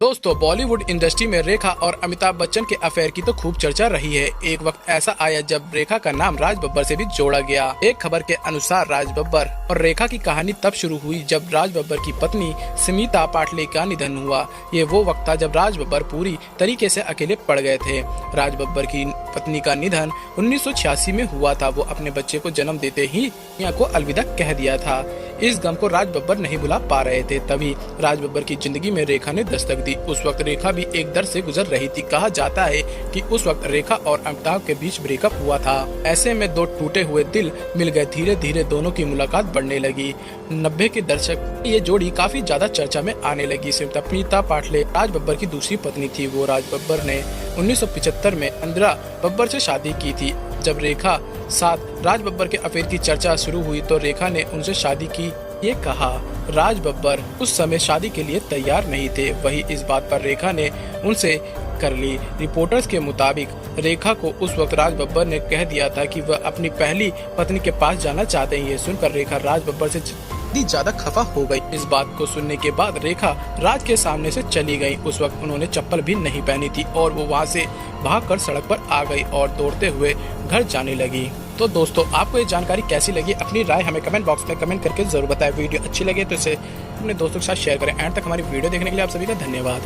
दोस्तों, बॉलीवुड इंडस्ट्री में रेखा और अमिताभ बच्चन के अफेयर की तो खूब चर्चा रही है। एक वक्त ऐसा आया जब रेखा का नाम राज बब्बर से भी जोड़ा गया। एक खबर के अनुसार राज बब्बर और रेखा की कहानी तब शुरू हुई जब राज बब्बर की पत्नी स्मिता पाटले का निधन हुआ। ये वो वक्त था जब राज बब्बर पूरी तरीके से अकेले पड़ गए थे। राज बब्बर की पत्नी का निधन 1986 में हुआ था। वो अपने बच्चे को जन्म देते ही दुनिया को अलविदा कह दिया था। इस गम को राज बब्बर नहीं भुला पा रहे थे। तभी राज बब्बर की जिंदगी में रेखा ने दस्तक दी। उस वक्त रेखा भी एक दर्द से गुजर रही थी। कहा जाता है कि उस वक्त रेखा और अमिताभ के बीच ब्रेकअप हुआ था। ऐसे में दो टूटे हुए दिल मिल गए। धीरे धीरे दोनों की मुलाकात बढ़ने लगी। 90 के दशक ये जोड़ी काफी ज्यादा चर्चा में आने लगी। स्मिता पाटले राज बब्बर की दूसरी पत्नी थी। वो राज बब्बर ने 1975 में इंदिरा बब्बर से शादी की थी। जब रेखा साथ राज बब्बर के अफेयर की चर्चा शुरू हुई तो रेखा ने उनसे शादी की ये कहा। राज बब्बर उस समय शादी के लिए तैयार नहीं थे। वही इस बात पर रेखा ने उनसे कर ली। रिपोर्टर्स के मुताबिक रेखा को उस वक्त राज बब्बर ने कह दिया था कि वह अपनी पहली पत्नी के पास जाना चाहते हैं। ये सुनकर रेखा राज बब्बर से ज्यादा खफा हो गई। इस बात को सुनने के बाद रेखा राज के सामने से चली गई। उस वक्त उन्होंने चप्पल भी नहीं पहनी थी और वो वहाँ से भागकर सड़क पर आ गई और दौड़ते हुए घर जाने लगी। तो दोस्तों, आपको ये जानकारी कैसी लगी? अपनी राय हमें कमेंट बॉक्स में कमेंट करके जरूर बताएं। वीडियो अच्छी लगे तो इसे अपने दोस्तों के साथ शेयर करें। एंड तक हमारी वीडियो देखने के लिए आप सभी का धन्यवाद।